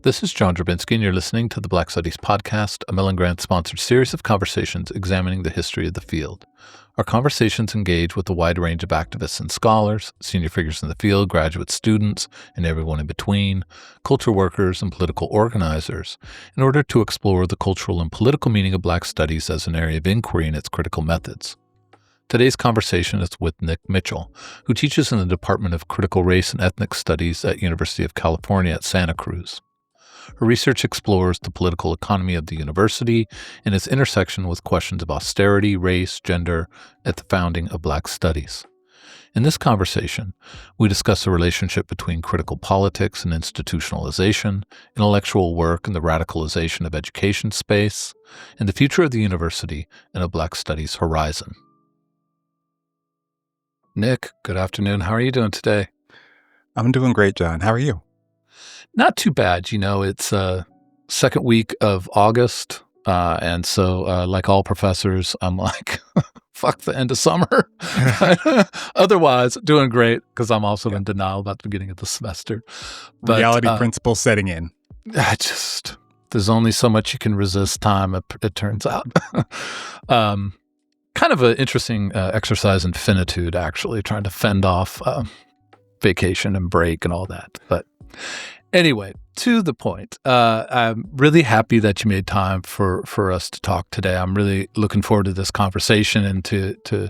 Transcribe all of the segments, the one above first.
This is John Drabinski, and you're listening to the Black Studies Podcast, a Mellon Grant-sponsored series of conversations examining the history of the field. Our conversations engage with a wide range of activists and scholars, senior figures in the field, graduate students, and everyone in between, culture workers, and political organizers, in order to explore the cultural and political meaning of Black studies as an area of inquiry and its critical methods. Today's conversation is with Nick Mitchell, who teaches in the Department of Critical Race and Ethnic Studies at University of California at Santa Cruz. Her research explores the political economy of the university and its intersection with questions of austerity, race, gender, at the founding of Black studies. In this conversation, we discuss the relationship between critical politics and institutionalization, intellectual work and the radicalization of education space, and the future of the university and a Black studies horizon. Nick, good afternoon. How are you doing today? I'm doing great, John. How are you? Not too bad. It's second week of August. And so like all professors, I'm like, fuck the end of summer. Otherwise, doing great because I'm also in denial about the beginning of the semester. But, reality principle setting in. There's only so much you can resist time, it turns out. Kind of an interesting exercise in finitude, actually, trying to fend off vacation and break and all that. But anyway, to the point, I'm really happy that you made time for us to talk today. I'm really looking forward to this conversation and to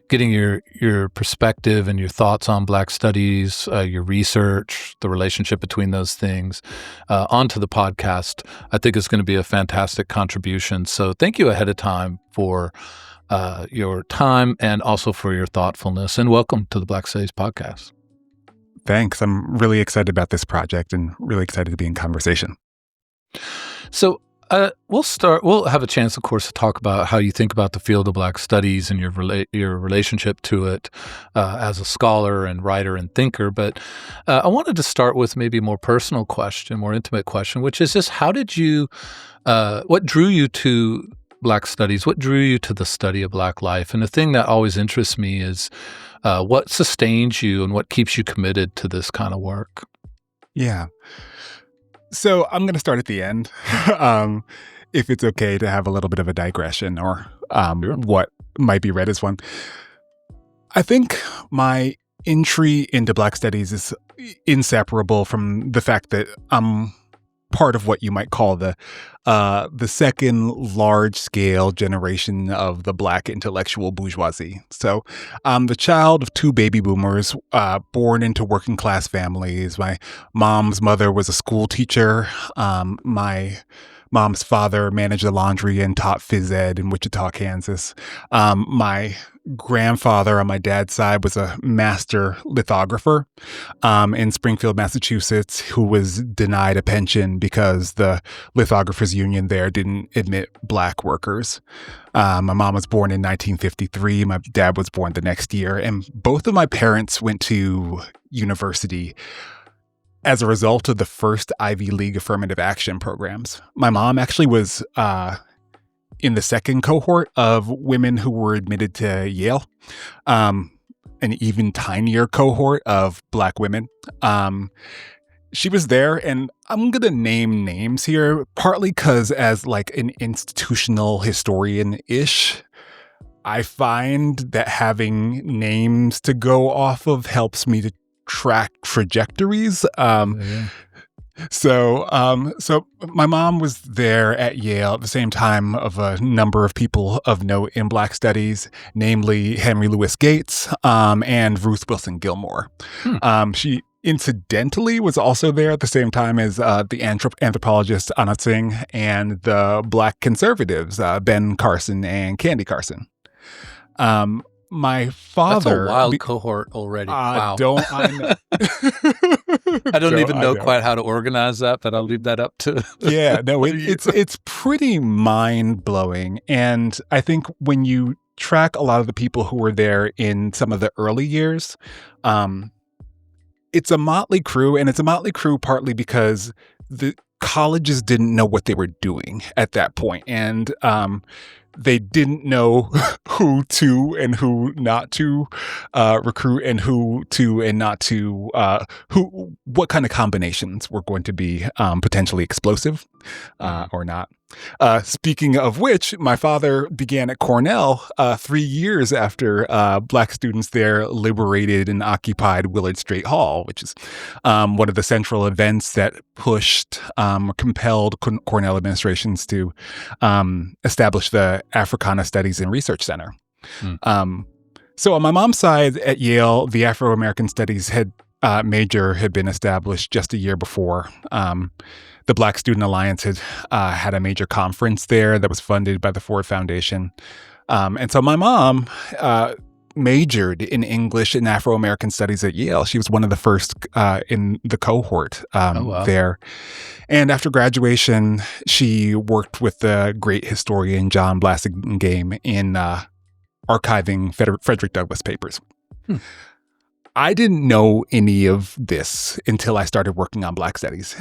getting your perspective and your thoughts on Black studies, your research, the relationship between those things onto the podcast. I think it's going to be a fantastic contribution. So thank you ahead of time for your time and also for your thoughtfulness. And welcome to the Black Studies Podcast. Thanks. I'm really excited about this project and really excited to be in conversation. So we'll have a chance, of course, to talk about how you think about the field of Black studies and your relationship to it as a scholar and writer and thinker. But I wanted to start with maybe a more personal question, more intimate question, which is just what drew you to Black studies? What drew you to the study of Black life? And the thing that always interests me is what sustains you and what keeps you committed to this kind of work? Yeah. So I'm going to start at the end, if it's okay to have a little bit of a digression or what might be read as one. I think my entry into Black studies is inseparable from the fact that I'm part of what you might call the second large-scale generation of the Black intellectual bourgeoisie. So I'm the child of two baby boomers born into working-class families. My mom's mother was a school teacher. My mom's father managed a laundry and taught phys ed in Wichita, Kansas. My grandfather on my dad's side was a master lithographer in Springfield, Massachusetts, who was denied a pension because the lithographers union there didn't admit Black workers. My mom was born in 1953. My dad was born the next year. And both of my parents went to university as a result of the first Ivy League affirmative action programs. My mom actually was in the second cohort of women who were admitted to Yale, an even tinier cohort of Black women. She was there, and I'm going to name names here, partly because as like an institutional historian-ish, I find that having names to go off of helps me to track trajectories. So my mom was there at Yale at the same time of a number of people of note in Black studies, namely Henry Louis Gates and Ruth Wilson Gilmore. She incidentally was also there at the same time as the anthropologist Anna Singh and the Black conservatives, Ben Carson and Candy Carson. My father... That's a wild cohort already. Wow. Don't I know? I don't even know quite how to organize that, but I'll leave that up to... Yeah, no, it's pretty mind-blowing. And I think when you track a lot of the people who were there in some of the early years, it's a motley crew, and it's a motley crew partly because the colleges didn't know what they were doing at that point. And they didn't know who to and who not to recruit, and who to and not to what kind of combinations were going to be potentially explosive or not. Speaking of which, my father began at Cornell 3 years after Black students there liberated and occupied Willard Straight Hall, which is one of the central events that pushed, compelled Cornell administrations to establish the Africana Studies and Research Center. So on my mom's side at Yale, the Afro-American Studies major had been established just a year before. The Black Student Alliance had a major conference there that was funded by the Ford Foundation. And so my mom majored in English and Afro-American Studies at Yale. She was one of the first in the cohort there. And after graduation, she worked with the great historian John Blassingame in archiving Frederick Douglass papers. I didn't know any of this until I started working on Black Studies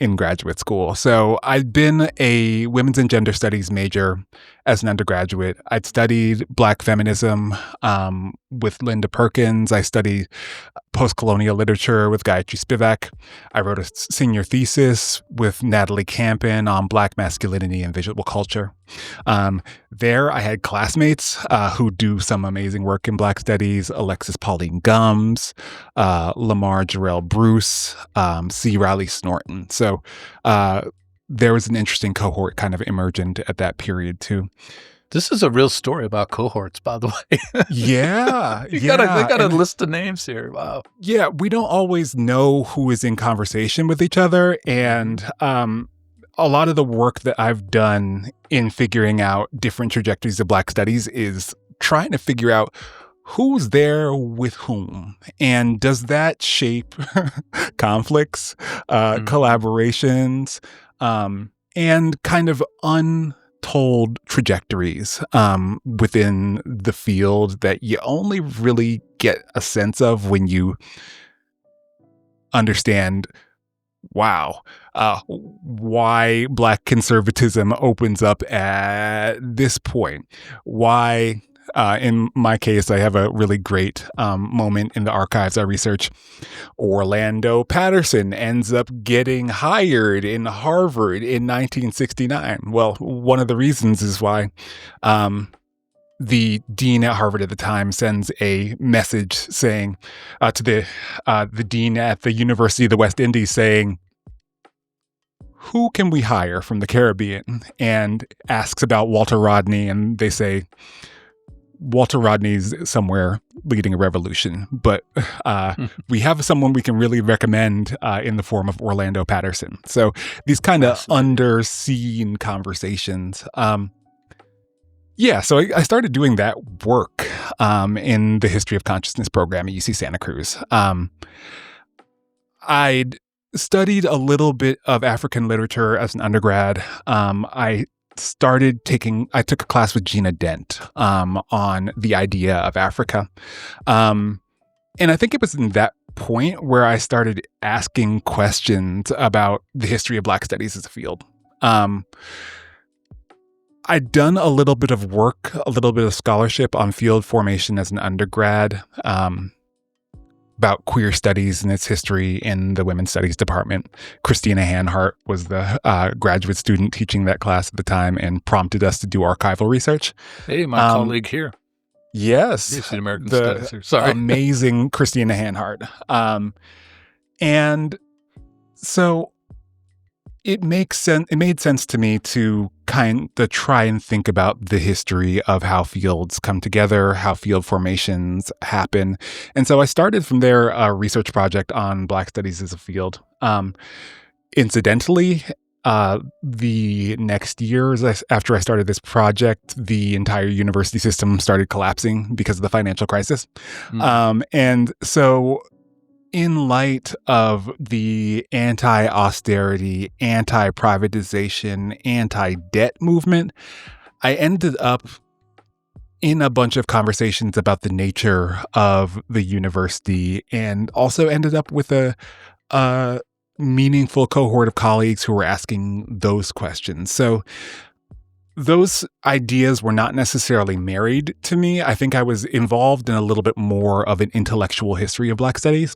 in graduate school. So I'd been a women's and gender studies major as an undergraduate. I'd studied Black feminism with Linda Perkins. I studied post-colonial literature with Gayatri Spivak. I wrote a senior thesis with Natalie Campen on Black masculinity and visual culture. There, I had classmates who do some amazing work in Black studies: Alexis Pauline Gumbs, Lamar Jarrell Bruce, C. Riley Snorton. So there was an interesting cohort kind of emergent at that period too. This is a real story about cohorts, by the way. Yeah. They got a list of names here. Wow. Yeah, we don't always know who is in conversation with each other. And a lot of the work that I've done in figuring out different trajectories of Black studies is trying to figure out who's there with whom, and does that shape conflicts, collaborations, and kind of untold trajectories within the field that you only really get a sense of when you understand, wow, why Black conservatism opens up at this point. Why, in my case, I have a really great moment in the archives I research. Orlando Patterson ends up getting hired in Harvard in 1969. Well, one of the reasons is why the dean at Harvard at the time sends a message saying to the dean at the University of the West Indies saying, who can we hire from the Caribbean? And asks about Walter Rodney, and they say, Walter Rodney's somewhere leading a revolution, but we have someone we can really recommend in the form of Orlando Patterson. So these kind of underseen conversations. So I started doing that work in the History of Consciousness program at UC Santa Cruz. I'd studied a little bit of African literature as an undergrad. I took a class with Gina Dent on the idea of Africa. And I think it was in that point where I started asking questions about the history of Black studies as a field. I'd done a little bit of work, a little bit of scholarship on field formation as an undergrad, about queer studies and its history in the women's studies department. Christina Hanhart was the graduate student teaching that class at the time and prompted us to do archival research. Hey, my colleague here. Yes. American Studies here. Sorry. Amazing Christina Hanhart. And so it made sense to me to kind of try and think about the history of how fields come together, how field formations happen. And so I started from there a research project on Black studies as a field. Incidentally, the next year after I started this project, the entire university system started collapsing because of the financial crisis. And so in light of the anti-austerity, anti-privatization, anti-debt movement, I ended up in a bunch of conversations about the nature of the university, and also ended up with a meaningful cohort of colleagues who were asking those questions. So those ideas were not necessarily married to me. I think I was involved in a little bit more of an intellectual history of Black studies.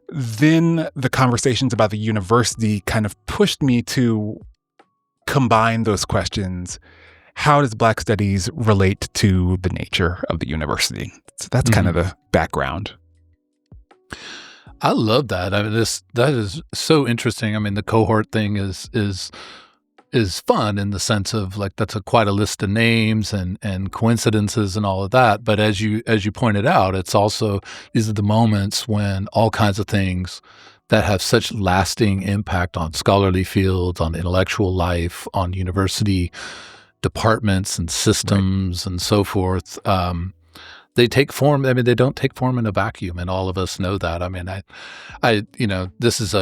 Then the conversations about the university kind of pushed me to combine those questions. How does Black studies relate to the nature of the university? So that's kind of the background. I love that. I mean, that is so interesting. I mean, the cohort thing is fun in the sense of like that's quite a list of names and coincidences and all of that. But as you pointed out, it's also these are the moments when all kinds of things that have such lasting impact on scholarly fields, on intellectual life, on university departments and systems and so forth. They take form. I mean, they don't take form in a vacuum, and all of us know that. I mean, this is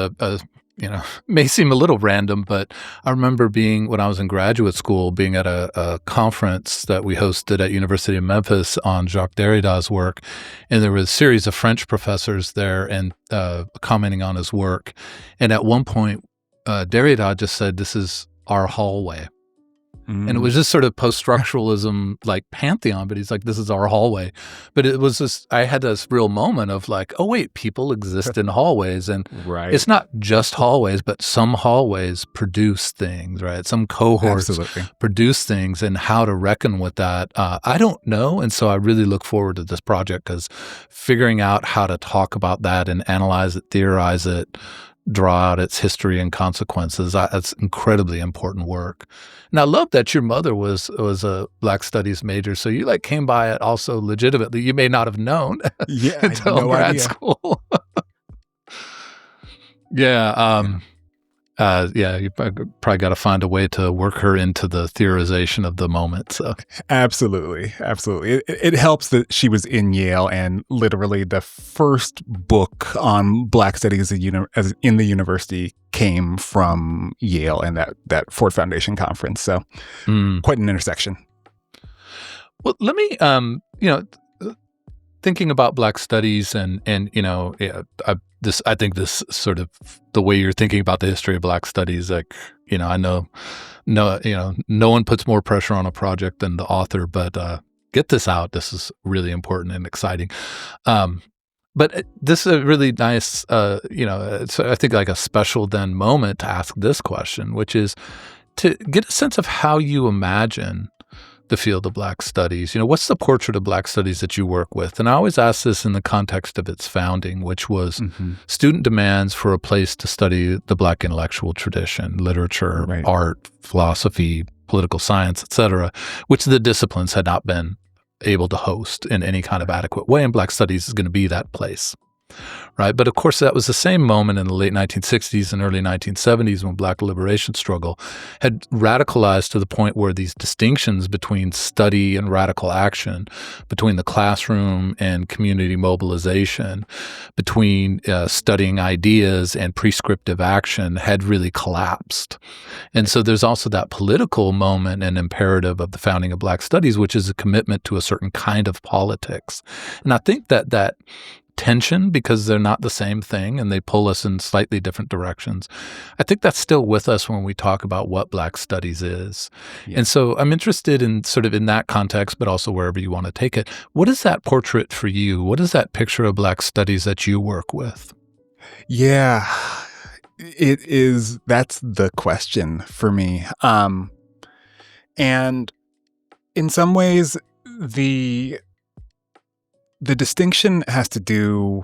may seem a little random, but I remember when I was in graduate school, being at a conference that we hosted at University of Memphis on Jacques Derrida's work, and there was a series of French professors there and commenting on his work. And at one point, Derrida just said, "This is our hallway." And it was just sort of post-structuralism, like pantheon, but he's like, this is our hallway. But it was just, I had this real moment of like, oh, wait, people exist in hallways. And it's not just hallways, but some hallways produce things, right? Some cohorts produce things, and how to reckon with that, I don't know. And so I really look forward to this project because figuring out how to talk about that and analyze it, theorize it, draw out its history and consequences. That's incredibly important work. And I love that your mother was a Black Studies major, so you like came by it also legitimately. You may not have known until grad school. You probably got to find a way to work her into the theorization of the moment. So absolutely. It helps that she was in Yale, and literally the first book on Black studies in the university came from Yale and that Ford Foundation conference. So quite an intersection. Well, let me thinking about Black studies and I think this sort of the way you're thinking about the history of Black studies, like, I know no one puts more pressure on a project than the author, but get this out. This is really important and exciting. But this is a really nice, it's, I think, like a special then moment to ask this question, which is to get a sense of how you imagine the field of Black studies. What's the portrait of Black studies that you work with? And I always ask this in the context of its founding, which was student demands for a place to study the Black intellectual tradition, literature, art, philosophy, political science, etc., which the disciplines had not been able to host in any kind of adequate way, and Black studies is going to be that place. Right. But of course, that was the same moment in the late 1960s and early 1970s when Black liberation struggle had radicalized to the point where these distinctions between study and radical action, between the classroom and community mobilization, between studying ideas and prescriptive action had really collapsed. And so there's also that political moment and imperative of the founding of Black studies, which is a commitment to a certain kind of politics. And I think that tension, because they're not the same thing and they pull us in slightly different directions, I think that's still with us when we talk about what Black studies is. And so I'm interested in sort of in that context, but also wherever you want to take it. What is that portrait for you? What is that picture of Black studies that you work with? Yeah, it is. That's the question for me. And in some ways, the distinction has to do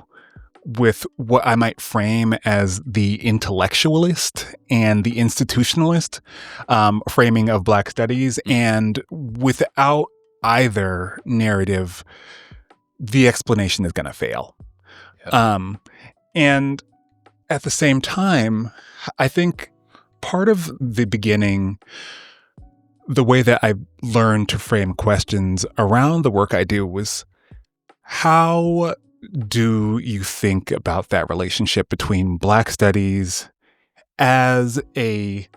with what I might frame as the intellectualist and the institutionalist framing of Black studies. And without either narrative, the explanation is going to fail. And at the same time, I think part of the beginning, the way that I learned to frame questions around the work I do was, how do you think about that relationship between Black studies as a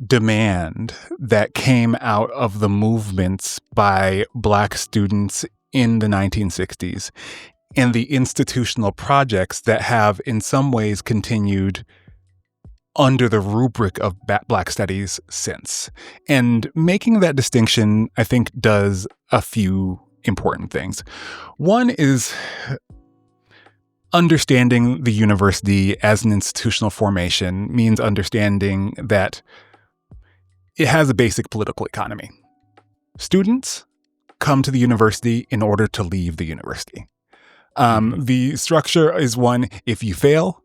demand that came out of the movements by Black students in the 1960s and the institutional projects that have in some ways continued under the rubric of Black studies since. And making that distinction, I think, does a few important things. One is understanding the university as an institutional formation means understanding that it has a basic political economy. Students come to the university in order to leave the university. The structure is one: if you fail,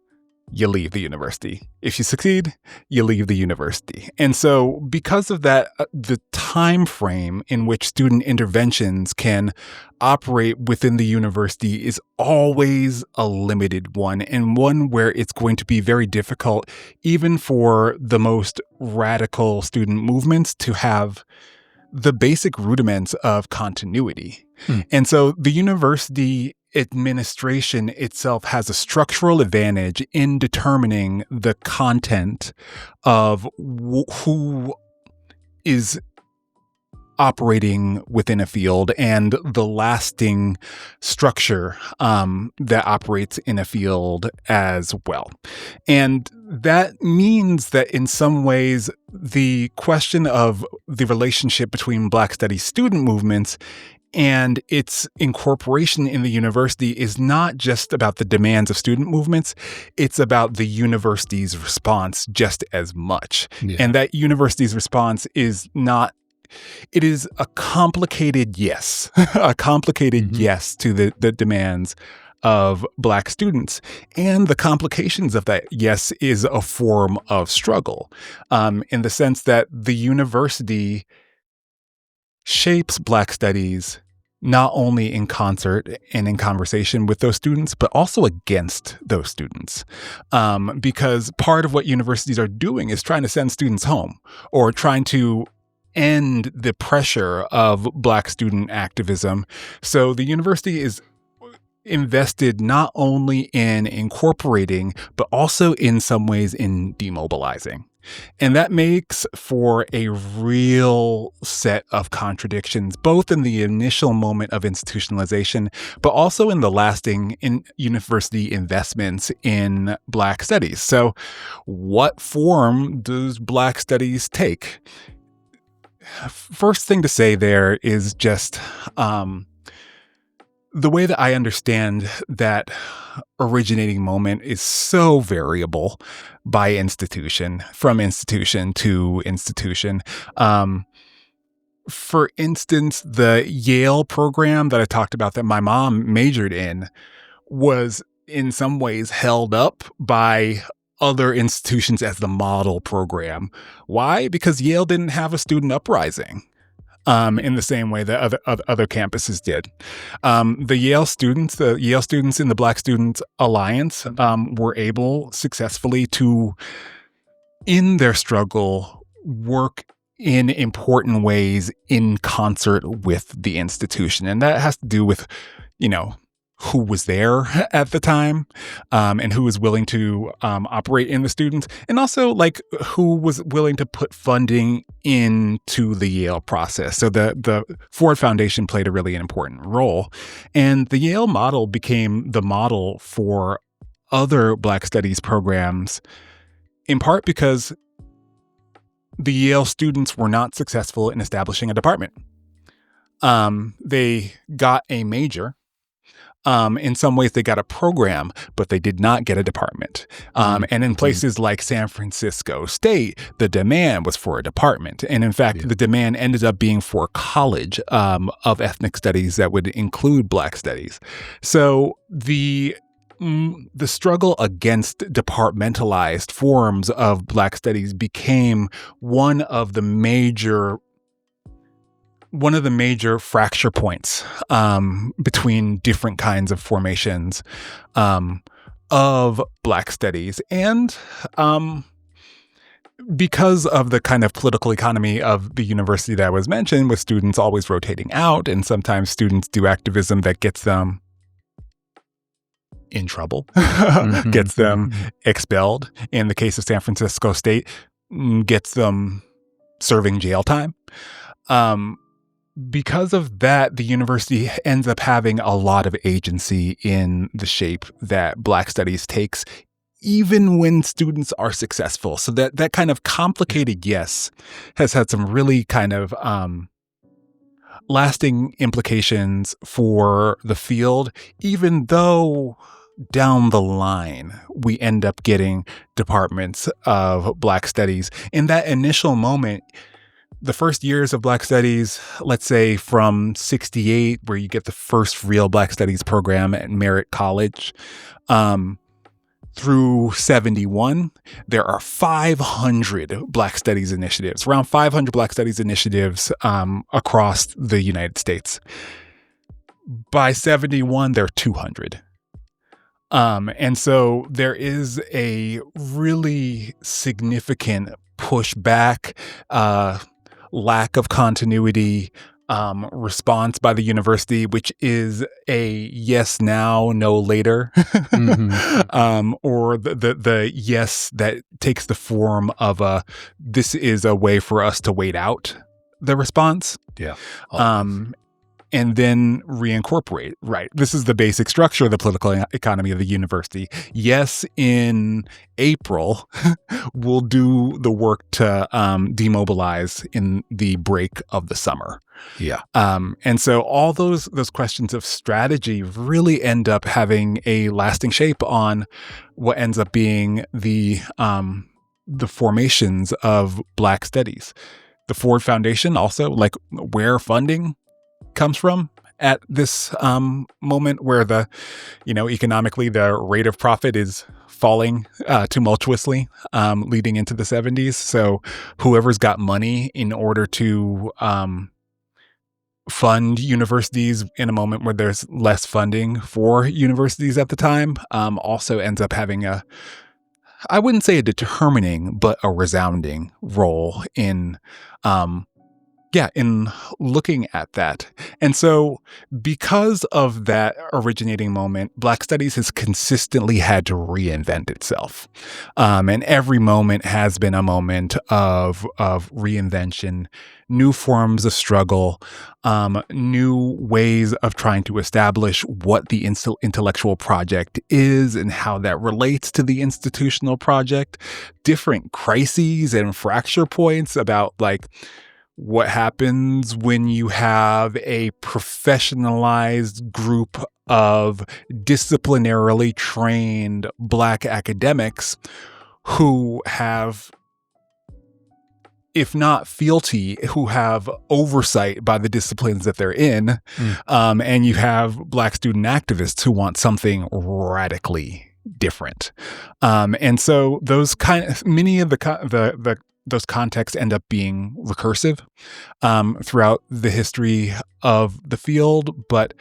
you leave the university. If you succeed, you leave the university. And so because of that, the time frame in which student interventions can operate within the university is always a limited one, and one where it's going to be very difficult, even for the most radical student movements, to have the basic rudiments of continuity. And so the university administration itself has a structural advantage in determining the content of who is operating within a field and the lasting structure that operates in a field as well. And that means that in some ways, the question of the relationship between Black Studies student movements and its incorporation in the university is not just about the demands of student movements, it's about the university's response just as much. Yeah. And that university's response is not, it is a complicated yes, yes to the demands of Black students. And the complications of that yes is a form of struggle, in the sense that the university shapes Black studies not only in concert and in conversation with those students, but also against those students. Because part of what universities are doing is trying to send students home, or trying to end the pressure of Black student activism. So the university is invested not only in incorporating, but also in some ways in demobilizing. And that makes for a real set of contradictions, both in the initial moment of institutionalization, but also in the lasting university investments in Black studies. So what form does Black studies take? First thing to say there is just the way that I understand that originating moment is so variable by institution, from institution to institution. For instance, the Yale program that I talked about that my mom majored in was in some ways held up by other institutions as the model program. Why? Because Yale didn't have a student uprising in the same way that other campuses did. The Yale students in the Black Students Alliance were able successfully to, in their struggle, work in important ways in concert with the institution. And that has to do with, who was there at the time, and who was willing to operate in the students, and also who was willing to put funding into the Yale process. So the Ford Foundation played a really important role, and the Yale model became the model for other Black studies programs, in part because the Yale students were not successful in establishing a department. They got a major. In some ways, they got a program, but they did not get a department. And in places like San Francisco State, the demand was for a department. And in fact, the demand ended up being for a college of ethnic studies that would include Black studies. So the struggle against departmentalized forms of Black studies became one of the major fracture points between different kinds of formations of Black studies. And because of the kind of political economy of the university that was mentioned, with students always rotating out, and sometimes students do activism that gets them in trouble, gets them expelled. In the case of San Francisco State, gets them serving jail time. Because of that, the university ends up having a lot of agency in the shape that Black studies takes even when students are successful. So that kind of complicated yes has had some really kind of lasting implications for the field, even though down the line we end up getting departments of Black Studies. In that initial moment, the first years of Black Studies, let's say from 68, where you get the first real Black Studies program at Merritt College, through 71, there are 500 Black Studies initiatives, around 500 Black Studies initiatives across the United States. By 71, there are 200. And so there is a really significant pushback, lack of continuity, response by the university, which is a yes now, no later, or the yes that takes the form of this is a way for us to wait out the response. Yeah. And then reincorporate. Right. This is the basic structure of the political economy of the university. Yes, in April, we'll do the work to demobilize in the break of the summer. Yeah. And so all those questions of strategy really end up having a lasting shape on what ends up being the formations of Black Studies. The Ford Foundation also, like where funding comes from at this moment where economically the rate of profit is falling tumultuously leading into the 70s. So whoever's got money in order to fund universities in a moment where there's less funding for universities at the time also ends up having I wouldn't say a determining, but a resounding role in looking at that. And so because of that originating moment, Black Studies has consistently had to reinvent itself. And every moment has been a moment of reinvention, new forms of struggle, new ways of trying to establish what the intellectual project is and how that relates to the institutional project, different crises and fracture points about what happens when you have a professionalized group of disciplinarily trained Black academics who have, if not fealty, who have oversight by the disciplines that they're in. And you have Black student activists who want something radically different. And so many of those contexts end up being recursive throughout the history of the field, but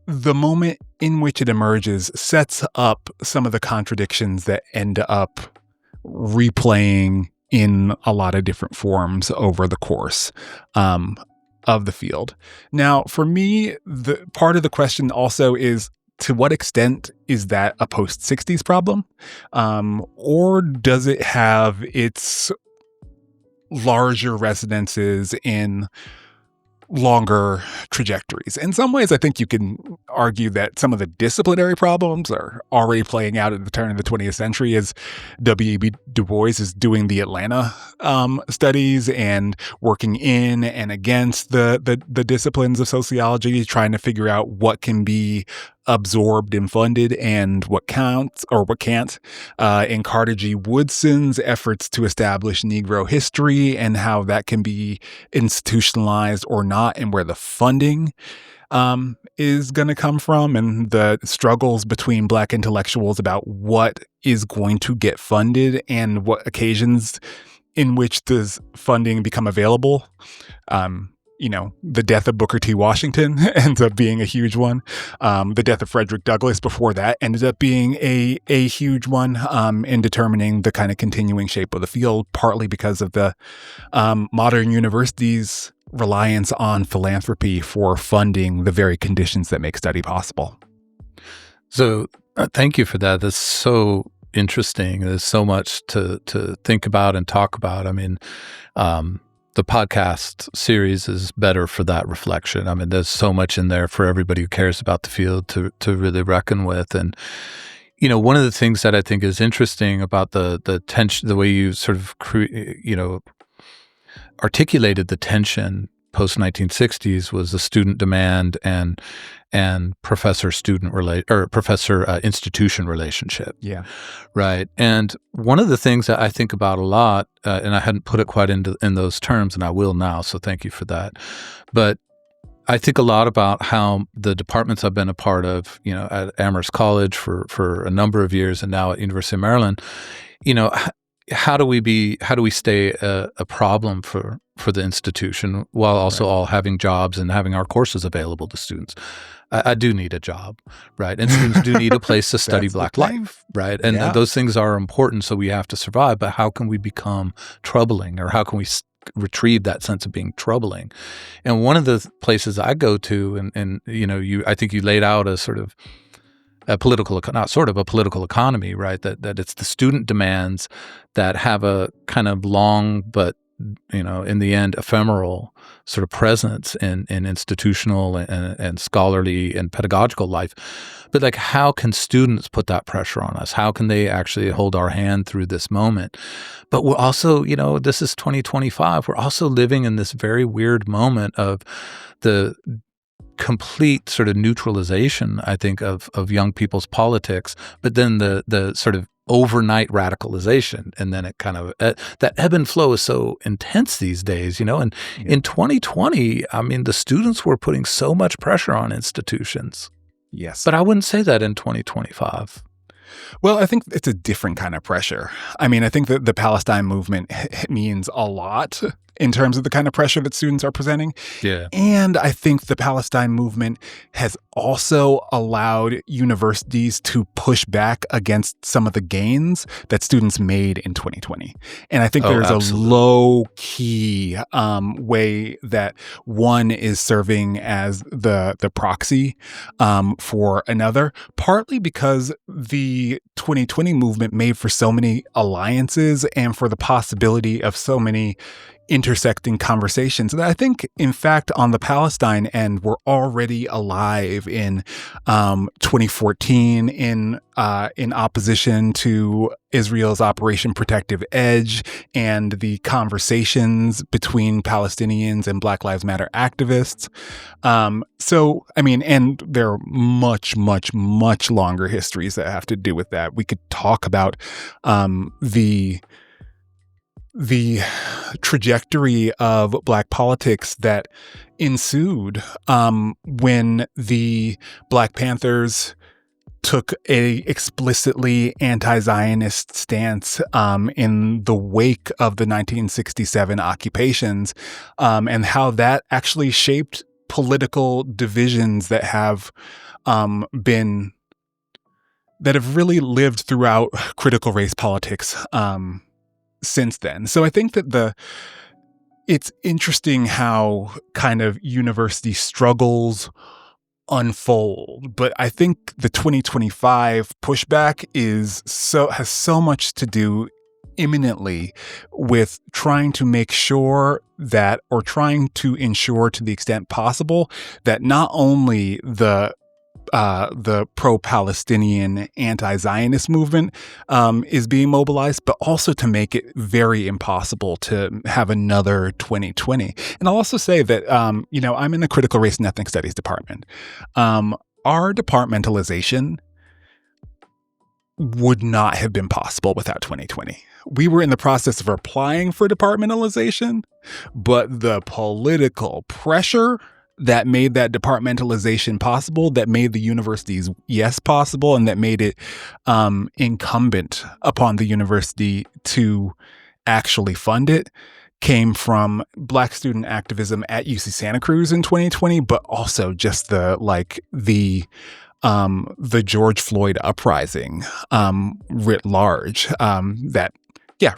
the moment in which it emerges sets up some of the contradictions that end up replaying in a lot of different forms over the course of the field. Now, for me, the part of the question also is, to what extent is that a post-60s problem? Or does it have its larger resonances in longer trajectories? In some ways, I think you can argue that some of the disciplinary problems are already playing out at the turn of the 20th century as W.E.B. Du Bois is doing the Atlanta studies and working in and against the disciplines of sociology, trying to figure out what can be absorbed and funded and what counts or what can't. In Carter G. Woodson's efforts to establish Negro history and how that can be institutionalized or not, and where the funding is going to come from, and the struggles between Black intellectuals about what is going to get funded and what occasions in which does funding become available. The death of Booker T. Washington ends up being a huge one. The death of Frederick Douglass before that ended up being a huge one in determining the kind of continuing shape of the field, partly because of the modern universities' reliance on philanthropy for funding the very conditions that make study possible. So thank you for that. That's so interesting. There's so much to think about and talk about. I mean, the podcast series is better for that reflection. I mean, there's so much in there for everybody who cares about the field to really reckon with. And, one of the things that I think is interesting about the tension, the way you sort of articulated the tension post 1960s was the student demand and professor institution relationship. Yeah. Right. And one of the things that I think about a lot, and I hadn't put it quite in those terms, and I will now, so thank you for that. But I think a lot about how the departments I've been a part of, at Amherst College for a number of years, and now at University of Maryland, how do we stay a problem for the institution while also all having jobs and having our courses available to students? I do need a job, right? And students do need a place to study Black life, right? And those things are important, so we have to survive. But how can we become troubling, or how can we retrieve that sense of being troubling? And one of the places I go to, I think you laid out a sort of a political economy, right? That it's the student demands that have a kind of long but in the end ephemeral sort of presence in institutional and scholarly and pedagogical life. But like, how can students put that pressure on us? How can they actually hold our hand through this moment? But we're also, this is 2025. We're also living in this very weird moment of the complete sort of neutralization, I think, of young people's politics, but then the sort of overnight radicalization. And then it kind of, that ebb and flow is so intense these days, and in 2020, I mean, the students were putting so much pressure on institutions. Yes. But I wouldn't say that in 2025. Well, I think it's a different kind of pressure. I mean, I think that the Palestine movement means a lot in terms of the kind of pressure that students are presenting. Yeah. And I think the Palestine movement has also allowed universities to push back against some of the gains that students made in 2020. And I think there's absolutely. a low-key way that one is serving as the proxy for another, partly because the 2020 movement made for so many alliances and for the possibility of so many intersecting conversations that I think, in fact, on the Palestine end, we're already alive in 2014 in opposition to Israel's Operation Protective Edge and the conversations between Palestinians and Black Lives Matter activists. So, I mean, and there are much, much, much longer histories that have to do with that. We could talk about the trajectory of Black politics that ensued when the Black Panthers took a explicitly anti-Zionist stance in the wake of the 1967 occupations, and how that actually shaped political divisions that have really lived throughout critical race politics since then. So I think that it's interesting how kind of university struggles unfold, but I think the 2025 pushback has so much to do imminently with trying to make sure that, or trying to ensure to the extent possible, that not only the pro-Palestinian anti-Zionist movement is being mobilized, but also to make it very impossible to have another 2020. And I'll also say that, I'm in the critical race and ethnic studies department. Our departmentalization would not have been possible without 2020. We were in the process of applying for departmentalization, but the political pressure that made that departmentalization possible, that made the universities possible, and that made it incumbent upon the university to actually fund it, came from Black student activism at UC Santa Cruz in 2020, but also just the George Floyd uprising writ large that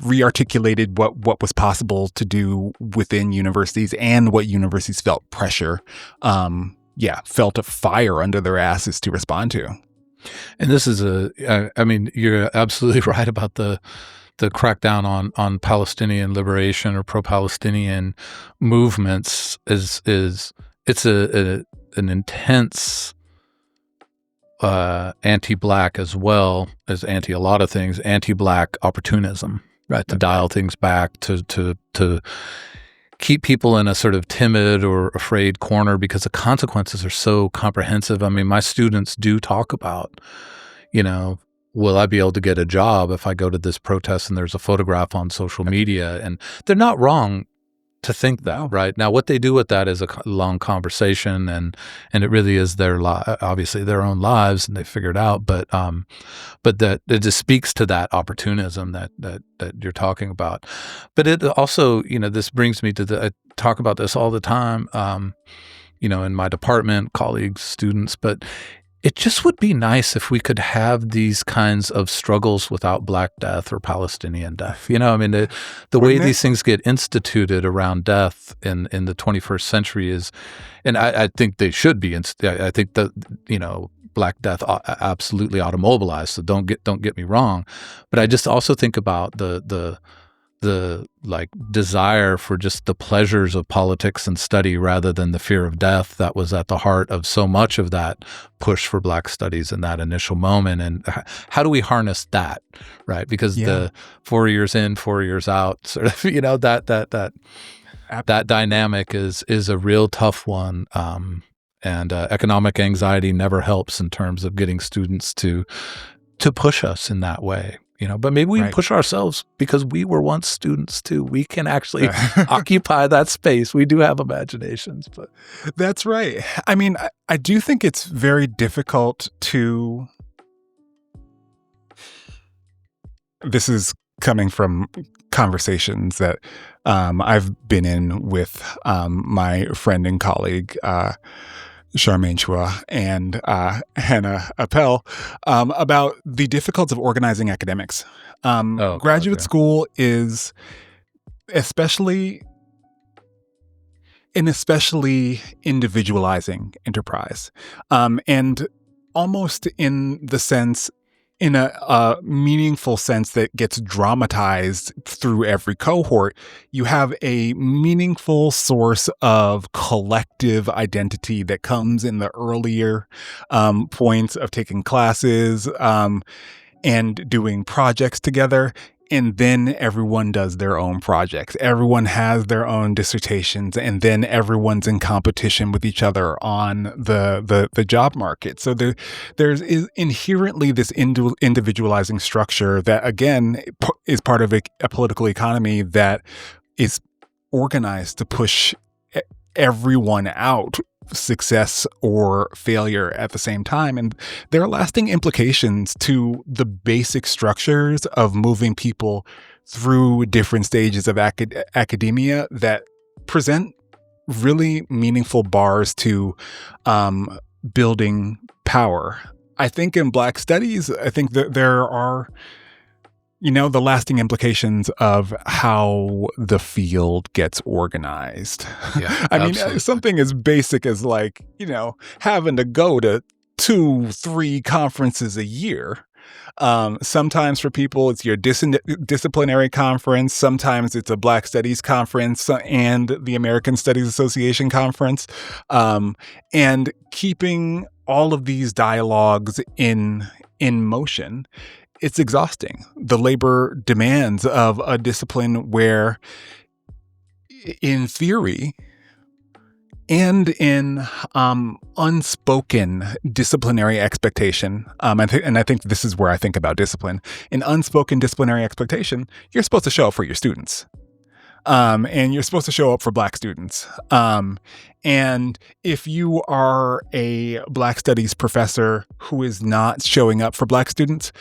re-articulated what was possible to do within universities and what universities felt pressure, felt a fire under their asses to respond to. And this is you're absolutely right about the crackdown on Palestinian liberation or pro-Palestinian movements it's an intense anti-Black as well as anti a lot of things, anti-Black opportunism, right? To dial things back, to keep people in a sort of timid or afraid corner because the consequences are so comprehensive. I mean, my students do talk about, will I be able to get a job if I go to this protest and there's a photograph on social media? And they're not wrong to think that, right? Now, what they do with that is a long conversation, and it really is obviously their own lives, and they figure it out. But that it just speaks to that opportunism that you're talking about. But it also, this brings me to I talk about this all the time, in my department, colleagues, students, but it just would be nice if we could have these kinds of struggles without Black death or Palestinian death. The way these things get instituted around death in the 21st century is, and I think they should be. I think that Black death absolutely ought to mobilize. So don't get me wrong, but I just also think about the like desire for just the pleasures of politics and study rather than the fear of death that was at the heart of so much of that push for Black studies in that initial moment. And how do we harness that, right? Because the 4 years in, 4 years out, sort of, that dynamic is a real tough one. And economic anxiety never helps in terms of getting students to push us in that way. But maybe we push ourselves because we were once students too. We can actually occupy that space. We do have imaginations. But that's right. I mean, I do think it's very difficult to. This is coming from conversations that I've been in with my friend and colleague, Charmaine Chua and Hannah Appel, about the difficulties of organizing academics. Graduate school is especially individualizing enterprise, and almost in the sense, in a meaningful sense that gets dramatized through every cohort, you have a meaningful source of collective identity that comes in the earlier points of taking classes and doing projects together. And then everyone does their own projects. Everyone has their own dissertations, and then everyone's in competition with each other on the job market. So there's inherently this individualizing structure that, again, is part of a political economy that is organized to push everyone out, success or failure at the same time. And there are lasting implications to the basic structures of moving people through different stages of academia that present really meaningful bars to building power. I think in Black studies, I think that there are the lasting implications of how the field gets organized. Yeah, I mean, something as basic as having to go to 2-3 conferences a year. Sometimes for people, it's your disciplinary conference. Sometimes it's a Black Studies conference and the American Studies Association conference. And keeping all of these dialogues in motion, it's exhausting. The labor demands of a discipline where, in theory and in unspoken disciplinary expectation, and I think this is where I think about discipline. In unspoken disciplinary expectation, you're supposed to show up for your students. And you're supposed to show up for Black students. And if you are a Black Studies professor who is not showing up for Black students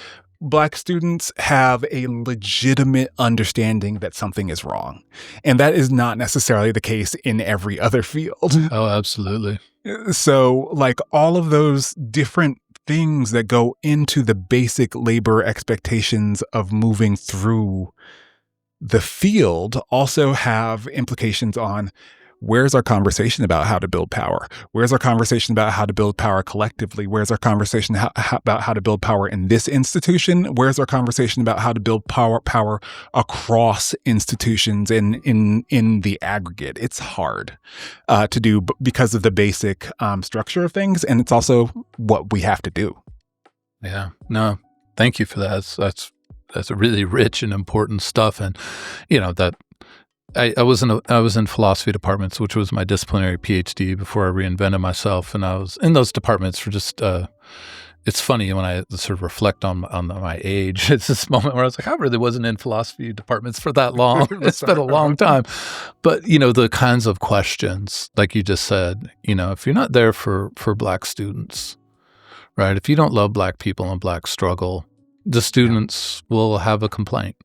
have a legitimate understanding that something is wrong. And that is not necessarily the case in every other field. Oh, absolutely. So, all of those different things that go into the basic labor expectations of moving through the field also have implications on where's our conversation about how to build power? Where's our conversation about how to build power collectively? Where's our conversation about how to build power in this institution? Where's our conversation about how to build power across institutions in the aggregate? It's hard to do because of the basic structure of things, and it's also what we have to do. Yeah. No, thank you for that. That's a really rich and important stuff. And, that I was in philosophy departments, which was my disciplinary PhD before I reinvented myself. And I was in those departments for just, it's funny when I sort of reflect on my age. It's this moment where I was like, I really wasn't in philosophy departments for that long. It's been a long time. But, the kinds of questions, like you just said, if you're not there for Black students, right? If you don't love Black people and Black struggle, the students will have a complaint.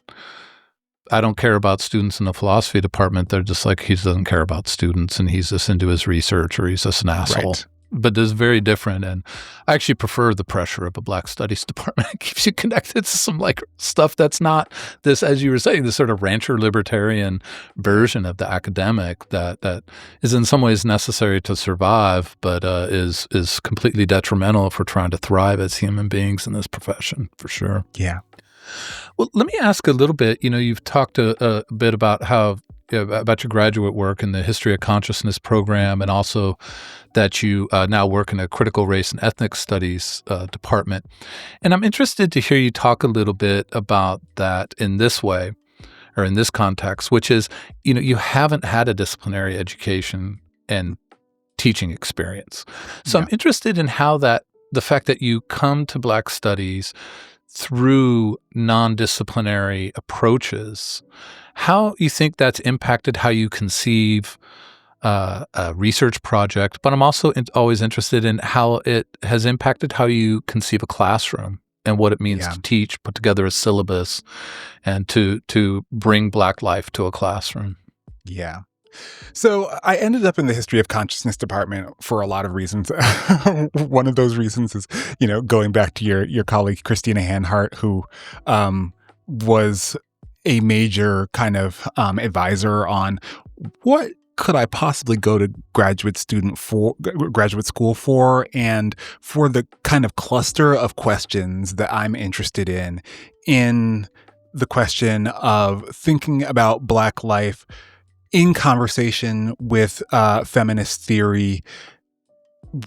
I don't care about students in the philosophy department. They're just like, he doesn't care about students and he's just into his research or he's just an asshole. Right. But it's very different. And I actually prefer the pressure of a Black studies department. It keeps you connected to some like stuff that's not this, as you were saying, this sort of rancher libertarian version of the academic that is in some ways necessary to survive, but is completely detrimental if we're trying to thrive as human beings in this profession, for sure. Yeah. Well, let me ask a little bit. You've talked a bit about about your graduate work in the History of Consciousness program, and also that you now work in a critical race and ethnic studies department. And I'm interested to hear you talk a little bit about that in this way, or in this context, which is, you haven't had a disciplinary education and teaching experience. So I'm interested in how the fact that you come to Black studies through non-disciplinary approaches, how you think that's impacted how you conceive a research project, but I'm also always interested in how it has impacted how you conceive a classroom and what it means to teach, put together a syllabus, and to bring Black life to a classroom. Yeah. So I ended up in the History of Consciousness department for a lot of reasons. One of those reasons is, going back to your colleague, Christina Hanhart, who was a major kind of advisor on what could I possibly go to graduate school for, and for the kind of cluster of questions that I'm interested in the question of thinking about Black life in conversation with feminist theory,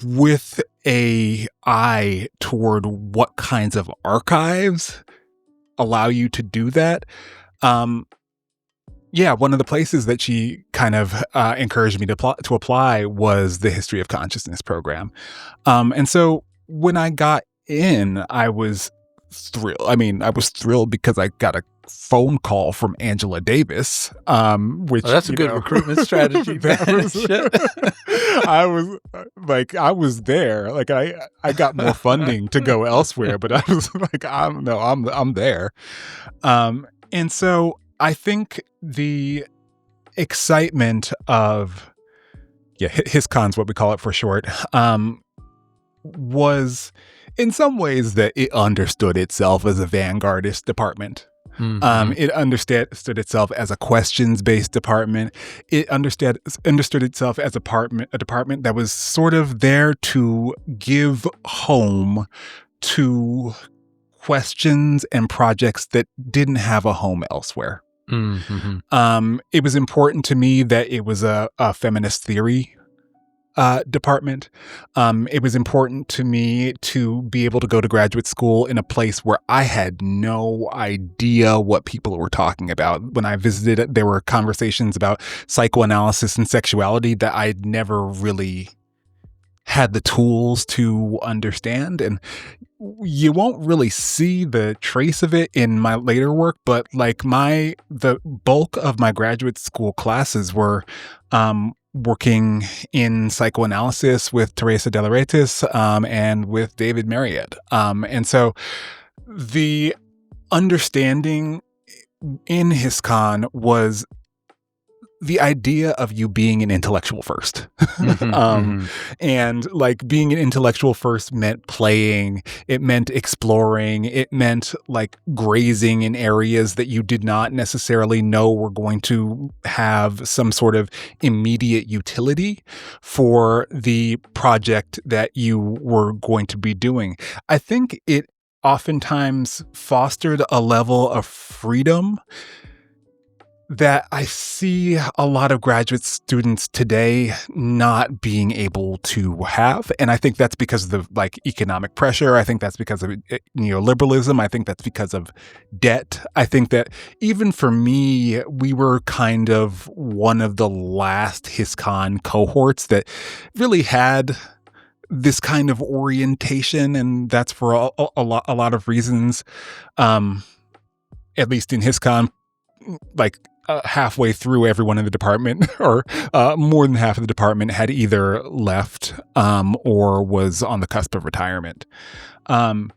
with a eye toward what kinds of archives allow you to do that. One of the places that she kind of encouraged me to apply was the History of Consciousness program. And so when I got in, I was thrilled. I mean, I was thrilled because I got a phone call from Angela Davis, which that's a good recruitment strategy. I was there. Like I got more funding to go elsewhere, but I was like, I'm there. And so I think the excitement of HisCon's what we call it for short, was in some ways that it understood itself as a vanguardist department. Mm-hmm. It understood itself as a questions-based department. It understood itself as a department that was sort of there to give home to questions and projects that didn't have a home elsewhere. Mm-hmm. It was important to me that it was a feminist theory department. It was important to me to be able to go to graduate school in a place where I had no idea what people were talking about. When I visited, there were conversations about psychoanalysis and sexuality that I'd never really had the tools to understand. And you won't really see the trace of it in my later work, but like the bulk of my graduate school classes were working in psychoanalysis with Teresa de la Retis and with David Marriott. And so the understanding in HisCon was the idea of you being an intellectual first. And like being an intellectual first meant playing, it meant exploring, it meant like grazing in areas that you did not necessarily know were going to have some sort of immediate utility for the project that you were going to be doing. I think it oftentimes fostered a level of freedom that I see a lot of graduate students today not being able to have. And I think that's because of the economic pressure. I think that's because of neoliberalism. I think that's because of debt. I think that even for me, we were kind of one of the last HisCon cohorts that really had this kind of orientation. And that's for a lot of reasons. At least in HisCon, halfway through, everyone in the department, or more than half of the department, had either left or was on the cusp of retirement. And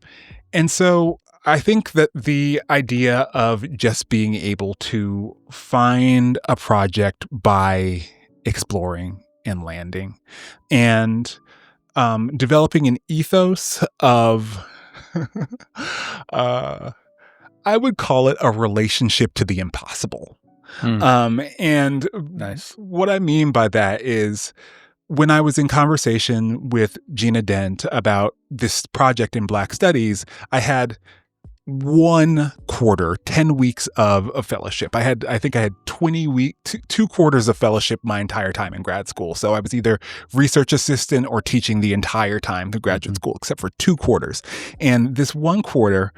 so I think that the idea of just being able to find a project by exploring and landing and developing an ethos of I would call it a relationship to the impossible. And Nice. what I mean by that is when I was in conversation with Gina Dent about this project in Black Studies, I had 1 quarter, 10 weeks of fellowship. I think I had 2 quarters of fellowship my entire time in grad school. So I was either research assistant or teaching the entire time through graduate school, except for 2 quarters. And this 1 quarter,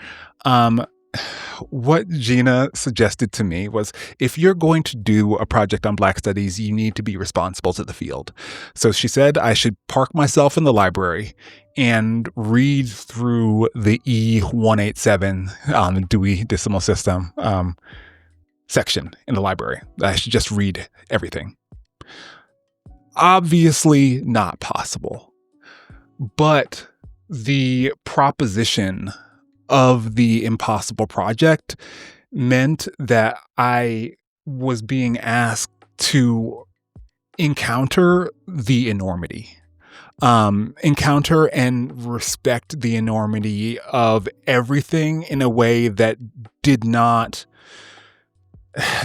what Gina suggested to me was, if you're going to do a project on Black Studies, you need to be responsible to the field. So she said I should park myself in the library and read through the E187 on the Dewey Decimal System section in the library. I should just read everything. Obviously not possible. But the proposition of the impossible project meant that I was being asked to encounter the enormity, encounter and respect the enormity of everything in a way that did not.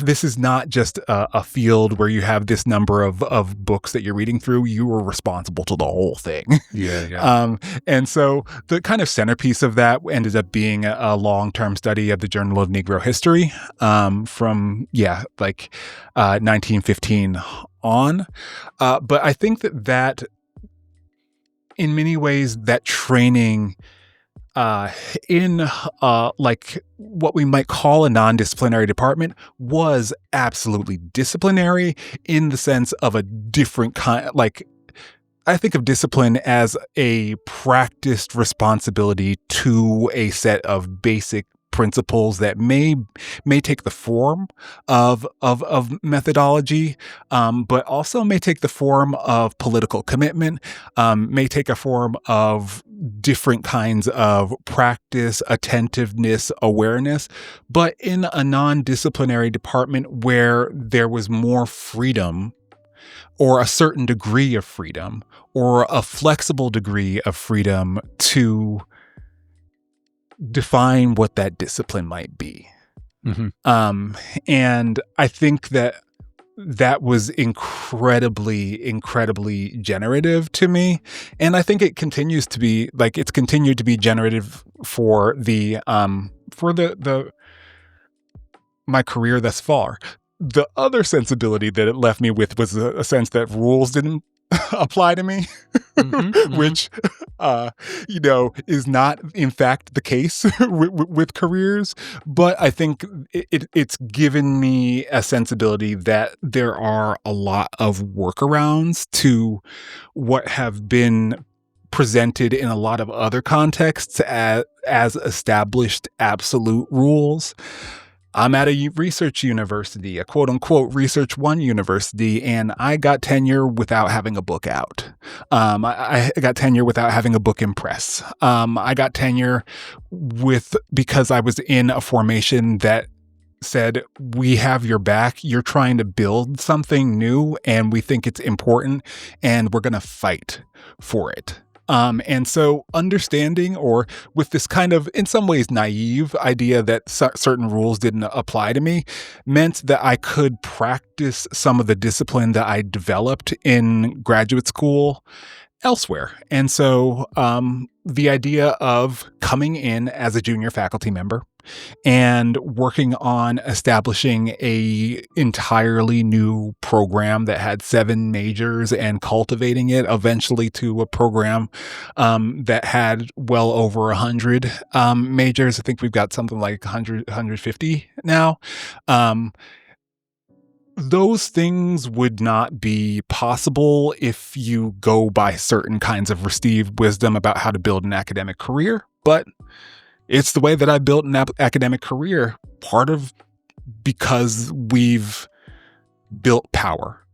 This is not just a field where you have this number of books that you're reading through. You are responsible to the whole thing. Yeah. And so the kind of centerpiece of that ended up being a long-term study of the Journal of Negro History from 1915 on. But I think that in many ways, that training in what we might call a non-disciplinary department was absolutely disciplinary in the sense of a different kind. I think of discipline as a practiced responsibility to a set of basic principles that may take the form of methodology, but also may take the form of political commitment, may take a form of different kinds of practice, attentiveness, awareness, but in a non-disciplinary department where there was more freedom, or a certain degree of freedom, or a flexible degree of freedom to define what that discipline might be. And I think that was incredibly generative to me. And I think it continues to be it's continued to be generative for my career thus far. The other sensibility that it left me with was a sense that rules didn't apply to me, which, is not in fact the case with careers. But I think it's given me a sensibility that there are a lot of workarounds to what have been presented in a lot of other contexts as established absolute rules. I'm at a research university, a quote unquote research one university, and I got tenure without having a book out. I got tenure without having a book in press. I got tenure because I was in a formation that said, we have your back. You're trying to build something new and we think it's important and we're going to fight for it. And so understanding, or with this kind of, in some ways, naive idea that certain rules didn't apply to me, meant that I could practice some of the discipline that I developed in graduate school elsewhere. And so the idea of coming in as a junior faculty member and working on establishing a entirely new program that had 7 majors and cultivating it eventually to a program that had well over 100 majors. I think we've got something like 150 now. Those things would not be possible if you go by certain kinds of received wisdom about how to build an academic career. But it's the way that I built an academic career, part of because we've built power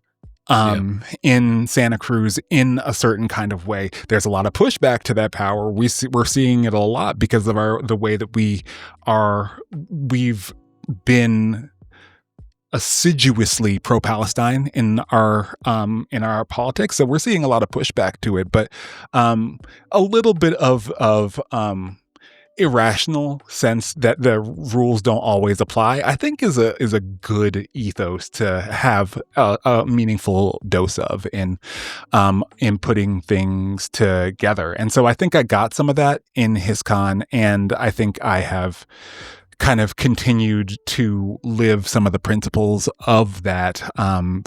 in Santa Cruz in a certain kind of way. There's a lot of pushback to that power. We're seeing it a lot because of the way that we've been assiduously pro-Palestine in our politics. So we're seeing a lot of pushback to it, but a little bit of irrational sense that the rules don't always apply, I think is a good ethos to have a meaningful dose of in putting things together. And so I think I got some of that in HisCon, and I think I have kind of continued to live some of the principles of that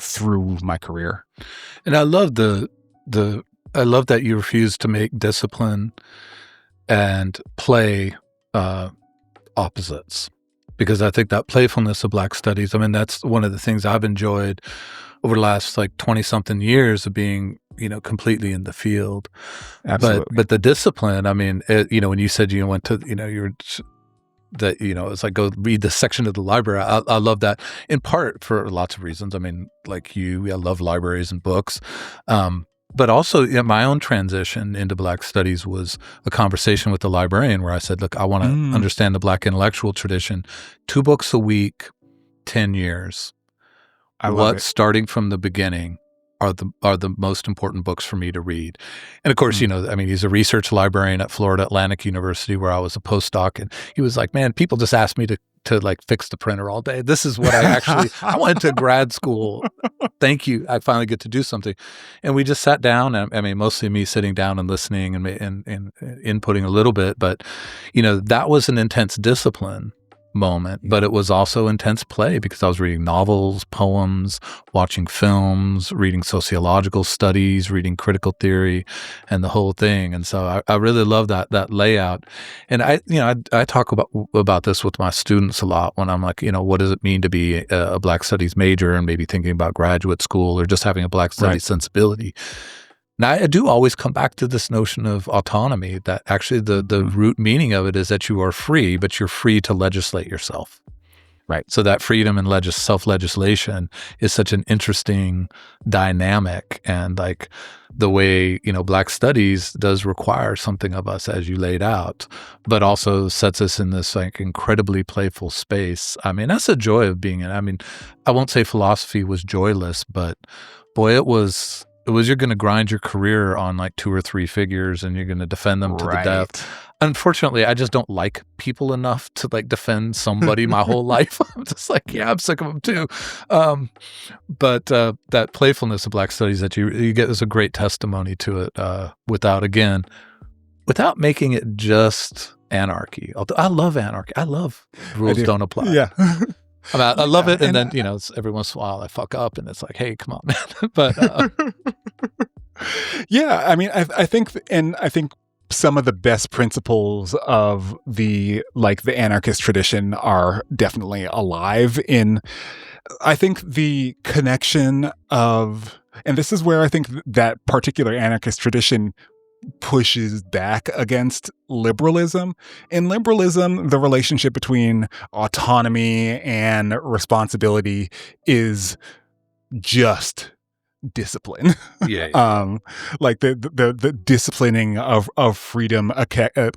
through my career. And I love I love that you refuse to make discipline and play opposites, because I think that playfulness of Black studies, I mean, that's one of the things I've enjoyed over the last like 20 something years of being, completely in the field. Absolutely. But the discipline, I mean, when you said you went to, it's like go read the section of the library. I love that, in part for lots of reasons. I mean, like I love libraries and books. But also my own transition into Black studies was a conversation with the librarian where I said, look, I want to understand the Black intellectual tradition, 2 books a week, 10 years. I love it. Starting from the beginning are the most important books for me to read. And of course, he's a research librarian at Florida Atlantic University where I was a postdoc, and he was like, man, people just ask me to like fix the printer all day. This is what I went to grad school. Thank you. I finally get to do something. And we just sat down, and I mean, mostly me sitting down and listening and inputting a little bit, but that was an intense discipline moment, but it was also intense play because I was reading novels, poems, watching films, reading sociological studies, reading critical theory, and the whole thing. And so I really love that layout. And I talk about this with my students a lot when I'm like, what does it mean to be a Black studies major and maybe thinking about graduate school or just having a Black studies sensibility. Now, I do always come back to this notion of autonomy, that actually the root meaning of it is that you are free, but you're free to legislate yourself. Right. So that freedom and self-legislation is such an interesting dynamic. And like the way, Black studies does require something of us, as you laid out, but also sets us in this like incredibly playful space. I mean, that's the joy of being in. I mean, I won't say philosophy was joyless, but boy, it was you're going to grind your career on like 2 or 3 figures and you're going to defend them to the death. Unfortunately, I just don't like people enough to like defend somebody my whole life. I'm just like, yeah, I'm sick of them too. But that playfulness of Black studies that you get is a great testimony to it without making it just anarchy. Although I love anarchy. I love rules don't apply. Yeah. I love it, and then it's every once in a while I fuck up, and it's like, hey, come on, man. But yeah, I mean, I think some of the best principles of the anarchist tradition are definitely alive in. I think the connection of, and this is where I think that particular anarchist tradition pushes back against liberalism. In liberalism, the relationship between autonomy and responsibility is just discipline. Yeah. Like the disciplining of freedom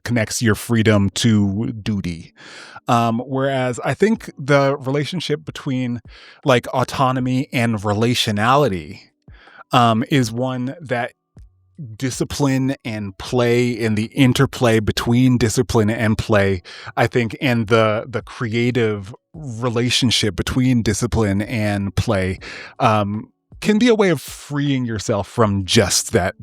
connects your freedom to duty. Whereas I think the relationship between like autonomy and relationality is one that discipline and play, and the interplay between discipline and play, I think, and the creative relationship between discipline and play can be a way of freeing yourself from just that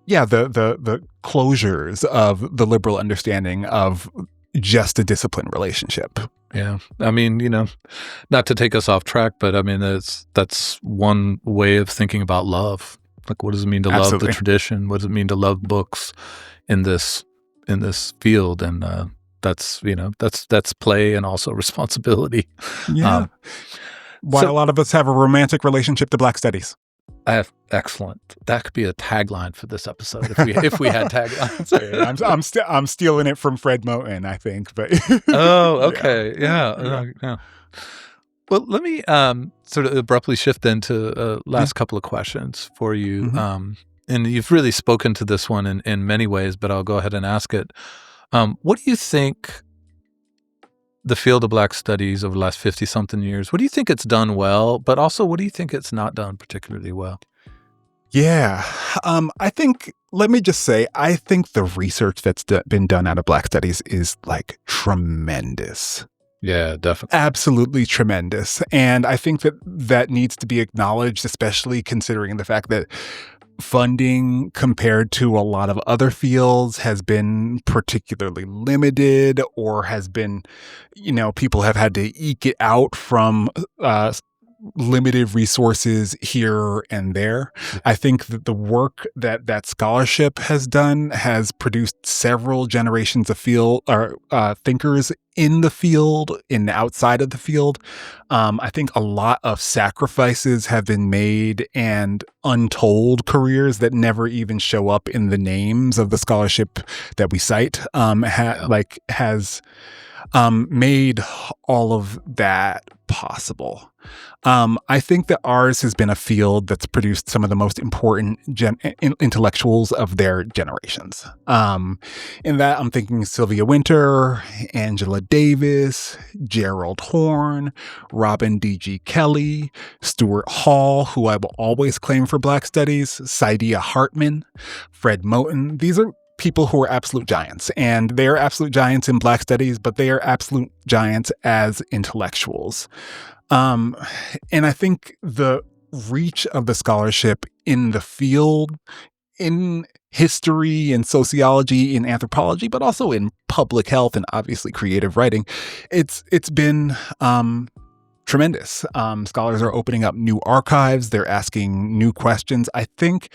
the closures of the liberal understanding of just a discipline relationship. Yeah. I mean, not to take us off track, but I mean, that's one way of thinking about love. Like, what does it mean to love the tradition? What does it mean to love books in this field? And that's play and also responsibility. Yeah. Why a lot of us have a romantic relationship to Black studies. Excellent. That could be a tagline for this episode if we had taglines. I'm stealing it from Fred Moten, I think. But oh, okay, yeah. Well, let me sort of abruptly shift into last couple of questions for you. Mm-hmm. And you've really spoken to this one in many ways, but I'll go ahead and ask it. What do you think the field of Black studies over the last 50-something years, what do you think it's done well, but also what do you think it's not done particularly well? Yeah. I think the research that's been done out of Black studies is like tremendous. Yeah, definitely. Absolutely tremendous. And I think that needs to be acknowledged, especially considering the fact that funding compared to a lot of other fields has been particularly limited, or has been, people have had to eke it out from limited resources here and there. I think that the work that scholarship has done has produced several generations of thinkers in the field, in outside of the field. I think a lot of sacrifices have been made and untold careers that never even show up in the names of the scholarship that we cite has made all of that possible. I think that ours has been a field that's produced some of the most important intellectuals of their generations. In that, I'm thinking Sylvia Wynter, Angela Davis, Gerald Horne, Robin D.G. Kelley, Stuart Hall, who I will always claim for Black studies, Saidiya Hartman, Fred Moten. These are people who are absolute giants, and they are absolute giants in Black studies, but they are absolute giants as intellectuals. And I think the reach of the scholarship in the field, in history and sociology, in anthropology, but also in public health and obviously creative writing, it's been tremendous. Scholars are opening up new archives. They're asking new questions. I think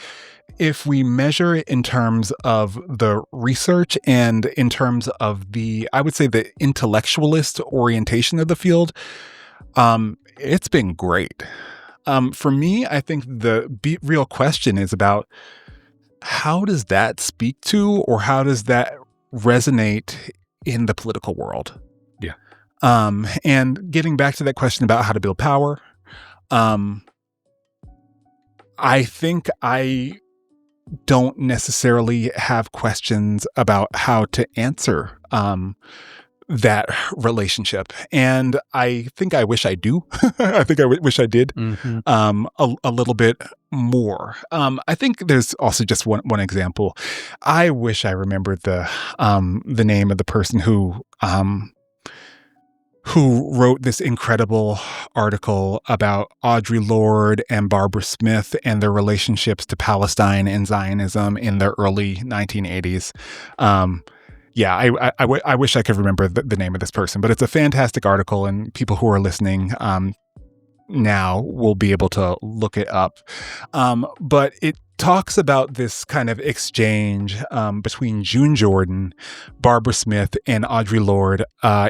if we measure it in terms of the research and in terms of I would say the intellectualist orientation of the field, it's been great. For me, I think the real question is about how does that speak to, or how does that resonate in the political world? Yeah. And getting back to that question about how to build power, I think I don't necessarily have questions about how to answer that relationship. And I think I wish I do. I think I wish I did a little bit more. I think there's also just one example. I wish I remembered the name of the person who wrote this incredible article about Audre Lorde and Barbara Smith and their relationships to Palestine and Zionism in the early 1980s. I wish I could remember the name of this person, but it's a fantastic article, and people who are listening now will be able to look it up. But it talks about this kind of exchange between June Jordan, Barbara Smith, and Audre Lorde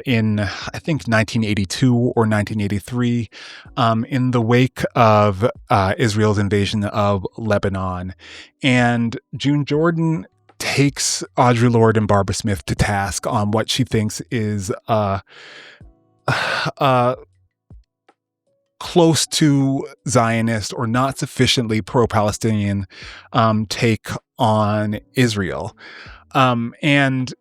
in, I think, 1982 or 1983, in the wake of Israel's invasion of Lebanon. And June Jordan takes Audre Lorde and Barbara Smith to task on what she thinks is close to Zionist or not sufficiently pro-Palestinian take on Israel. And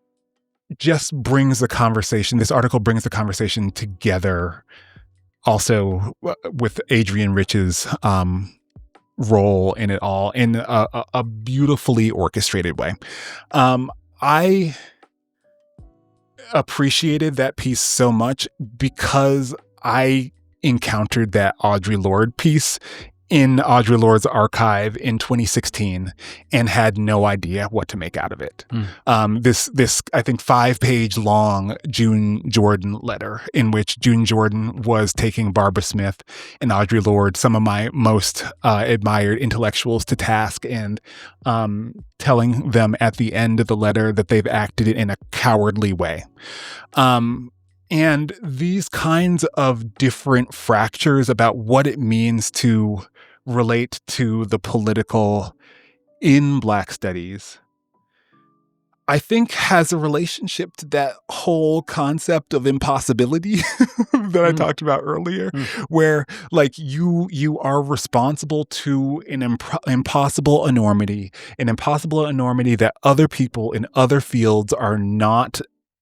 just brings the conversation, this article brings the conversation together also with Adrienne Rich's role in it all in a beautifully orchestrated way. I appreciated that piece so much because I encountered that Audre Lorde piece in Audre Lorde's archive in 2016 and had no idea what to make out of it. This I think 5-page long June Jordan letter in which June Jordan was taking Barbara Smith and Audre Lorde, some of my most admired intellectuals, to task and telling them at the end of the letter that they've acted in a cowardly way. And these kinds of different fractures about what it means to relate to the political in Black studies, I think has a relationship to that whole concept of impossibility that I talked about earlier, where like you are responsible to an impossible enormity that other people in other fields are not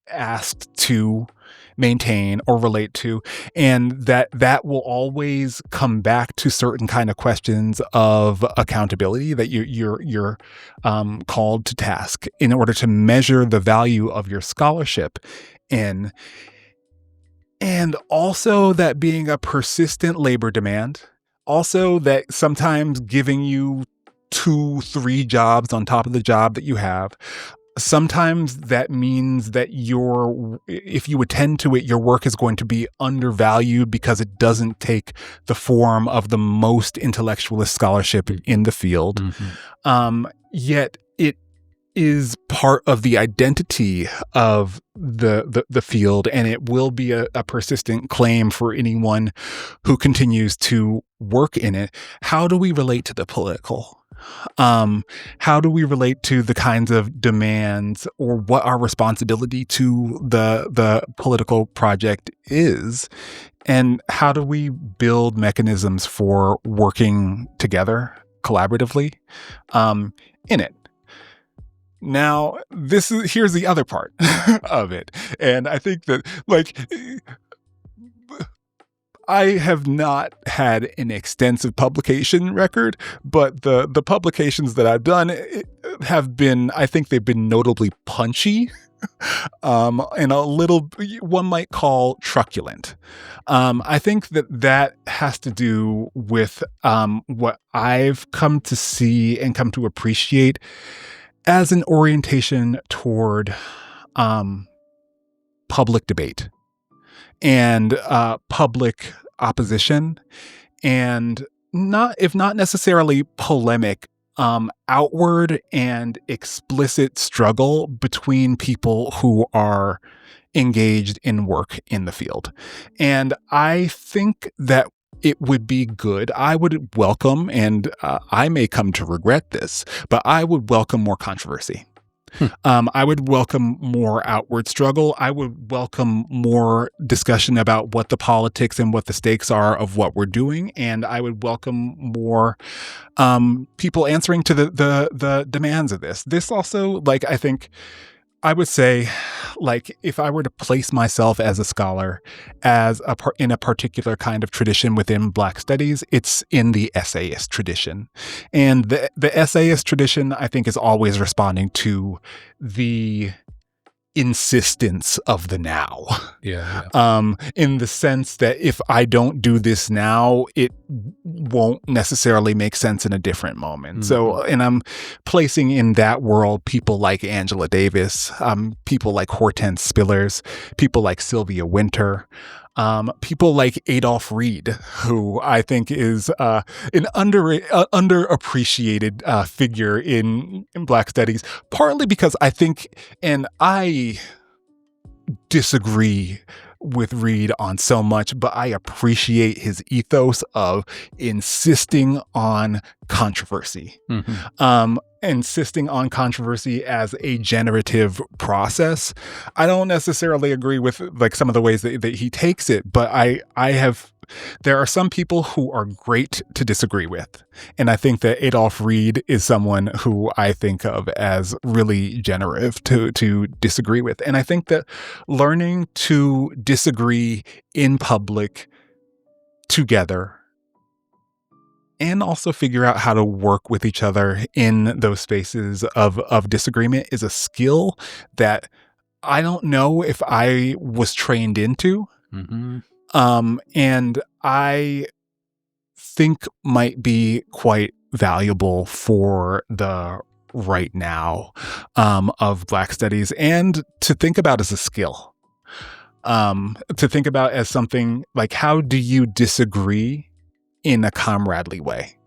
asked to maintain or relate to, and that will always come back to certain kind of questions of accountability that you're called to task in order to measure the value of your scholarship in, and also that being a persistent labor demand, also that sometimes giving you 2-3 jobs on top of the job that you have. Sometimes that means that if you attend to it, your work is going to be undervalued because it doesn't take the form of the most intellectualist scholarship in the field. Yet it is part of the identity of the field, and it will be a persistent claim for anyone who continues to work in it. How do we relate to the political? How do we relate to the kinds of demands, or what our responsibility to the political project is? And how do we build mechanisms for working together collaboratively in it? Now, here's the other part of it. And I think that, like, I have not had an extensive publication record, but the publications that I've done have been, I think they've been notably punchy, and a little, one might call truculent. I think that has to do with what I've come to see and come to appreciate as an orientation toward public debate and public opposition, and if not necessarily polemic, outward and explicit struggle between people who are engaged in work in the field. And I think that it would be good. I would welcome, and I may come to regret this, but I would welcome more controversy. I would welcome more outward struggle. I would welcome more discussion about what the politics and what the stakes are of what we're doing. And I would welcome more people answering to the demands of this. This also, like, I think I would say, like, if I were to place myself as a scholar in a particular kind of tradition within Black studies, it's in the essayist tradition. And the essayist tradition, I think, is always responding to the insistence of the now. In the sense that if I don't do this now, it won't necessarily make sense in a different moment. So, and I'm placing in that world people like Angela Davis, people like Hortense Spillers, people like Sylvia Wynter, people like Adolph Reed, who I think is an underappreciated figure in Black studies, partly because I think, and I disagree with Reed on so much, but I appreciate his ethos of insisting on controversy. Insisting on controversy as a generative process. I don't necessarily agree with, like, some of the ways that he takes it, but there are some people who are great to disagree with. And I think that Adolph Reed is someone who I think of as really generative to disagree with. And I think that learning to disagree in public together, and also figure out how to work with each other in those spaces of disagreement, is a skill that I don't know if I was trained into. And I think might be quite valuable for the right now of Black studies, and to think about as a skill, to think about as something like, how do you disagree in a comradely way?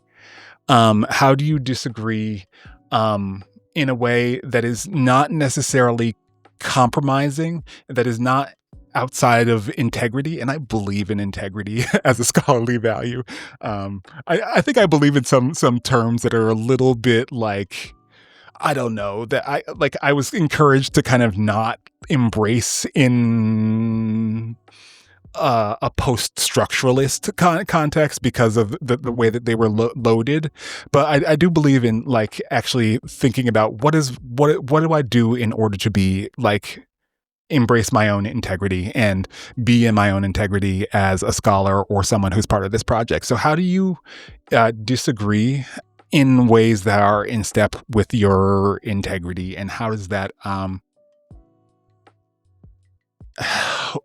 How do you disagree in a way that is not necessarily compromising, that is not outside of integrity? And I believe in integrity as a scholarly value. I think I believe in some terms that are a little bit like, I don't know, that I was encouraged to kind of not embrace in a post-structuralist context because of the way that they were loaded. But I do believe in like actually thinking about what do I do in order to be like, embrace my own integrity and be in my own integrity as a scholar or someone who's part of this project. So how do you disagree in ways that are in step with your integrity, and how does that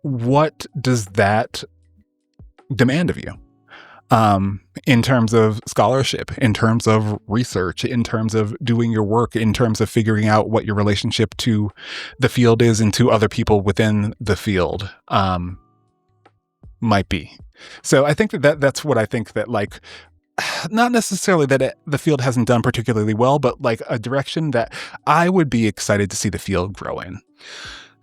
what does that demand of you in terms of scholarship, in terms of research, in terms of doing your work, in terms of figuring out what your relationship to the field is and to other people within the field might be. So I think that's what I think, that like, not necessarily that the field hasn't done particularly well, but like a direction that I would be excited to see the field grow in.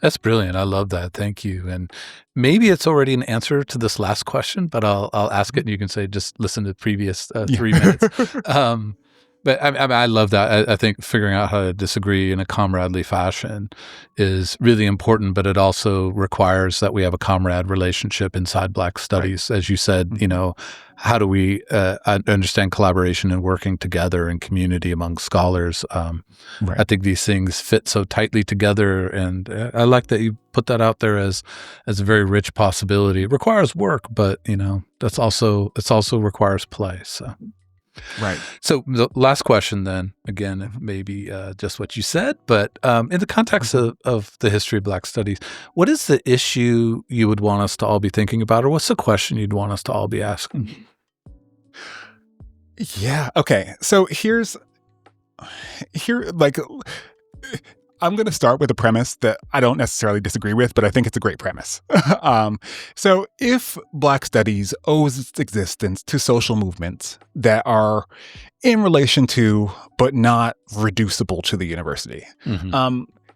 That's brilliant. I love that. Thank you. And maybe it's already an answer to this last question, but I'll ask it, and you can say, just listen to the previous 3 minutes. But I love that. I think figuring out how to disagree in a comradely fashion is really important, but it also requires that we have a comrade relationship inside Black studies. Right. As you said, how do we understand collaboration and working together in community among scholars? Right. I think these things fit so tightly together, and I like that you put that out there as a very rich possibility. It requires work, but it also requires play. So. Right. So the last question then, again, maybe just what you said, but in the context of the history of Black studies, what is the issue you would want us to all be thinking about, or what's the question you'd want us to all be asking? Yeah. Okay. So I'm going to start with a premise that I don't necessarily disagree with, but I think it's a great premise. So if Black studies owes its existence to social movements that are in relation to, but not reducible to, the university,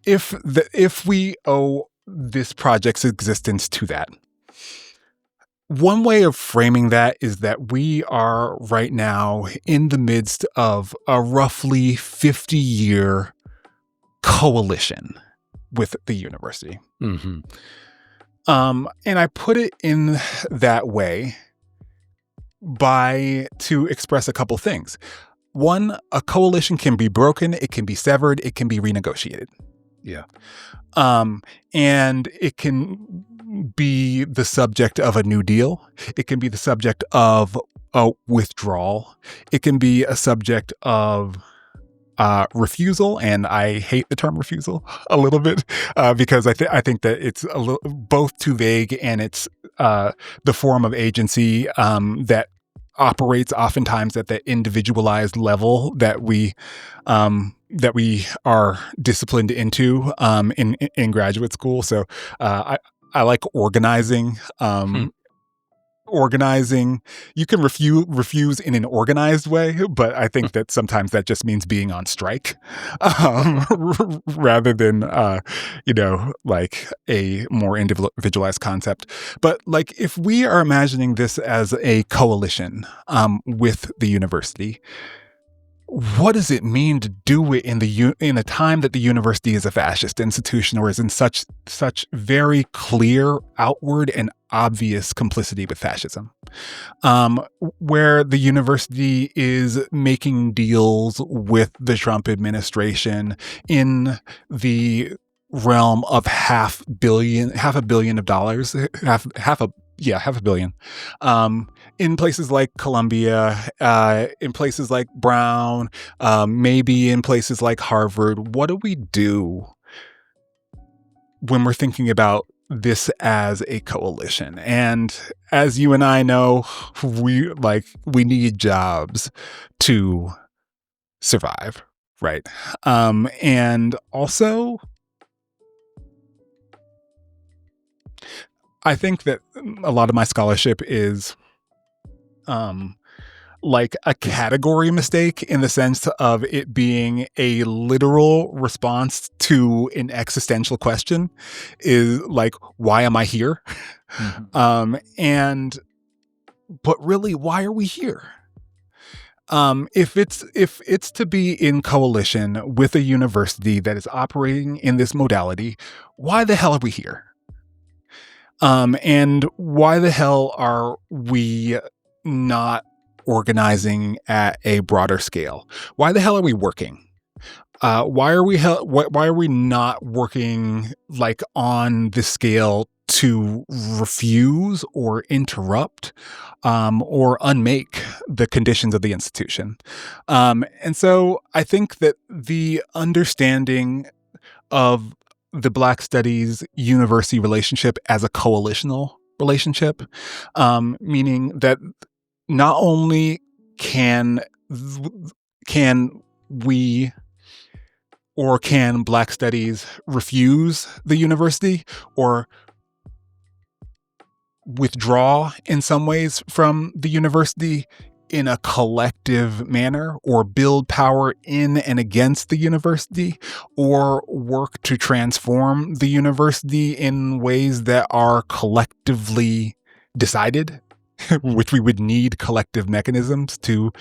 if we owe this project's existence to that, one way of framing that is that we are right now in the midst of a roughly 50-year coalition with the university. And I put it in that way to express a couple things. One, a coalition can be broken, it can be severed, it can be renegotiated. Yeah. And it can be the subject of a new deal. It can be the subject of a withdrawal. It can be a subject of refusal, and I hate the term refusal a little bit because I think that it's a little both too vague, and it's the form of agency that operates oftentimes at the individualized level that we are disciplined into in graduate school. So I like organizing. Organizing, you can refuse in an organized way, but I think that sometimes that just means being on strike rather than like a more individualized concept. But like, if we are imagining this as a coalition with the university, what does it mean to do it in a time that the university is a fascist institution, or is in such very clear, outward, and obvious complicity with fascism, where the university is making deals with the Trump administration in the realm of half a billion of dollars, half a billion, in places like Columbia, in places like Brown, maybe in places like Harvard. What do we do when we're thinking about this as a coalition. And as you and I know, we need jobs to survive, right? And also, I think that a lot of my scholarship is like a category mistake in the sense of it being a literal response to an existential question, is like, why am I here? And but really, why are we here? If it's to be in coalition with a university that is operating in this modality, why the hell are we here? And why the hell are we not organizing at a broader scale? Why the hell are we working? Why are we not working like on the scale to refuse or interrupt or unmake the conditions of the institution? And so I think that the understanding of the Black Studies university relationship as a coalitional relationship, meaning that not only can can we or can Black Studies refuse the university or withdraw in some ways from the university in a collective manner, or build power in and against the university, or work to transform the university in ways that are collectively decided, which we would need collective mechanisms to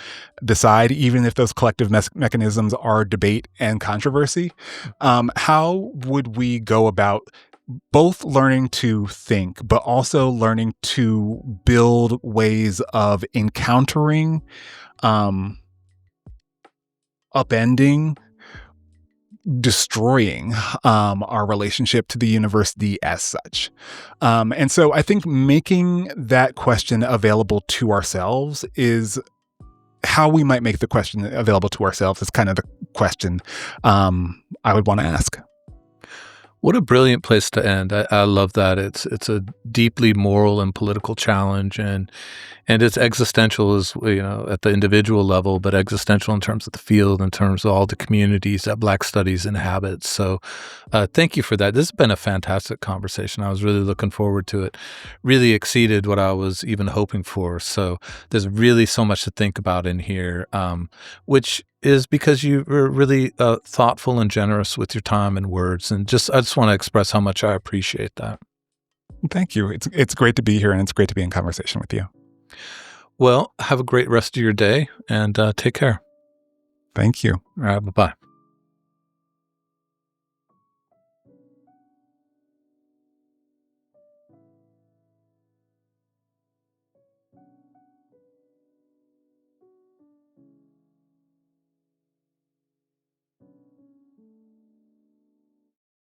decide, even if those collective mechanisms are debate and controversy. How would we go about both learning to think, but also learning to build ways of encountering, upending, destroying our relationship to the university as such? And so I think making that question available to ourselves is how we might make the question available to ourselves is kind of the question I would want to ask. What a brilliant place to end. I love that. It's a deeply moral and political challenge, and it's existential as at the individual level, but existential in terms of the field, in terms of all the communities that Black Studies inhabits. So thank you for that. This has been a fantastic conversation. I was really looking forward to it. Really exceeded what I was even hoping for. So there's really so much to think about in here, which is because you were really thoughtful and generous with your time and words. And I just want to express how much I appreciate that. Thank you. It's great to be here, and it's great to be in conversation with you. Well, have a great rest of your day, and take care. Thank you. All right, bye-bye.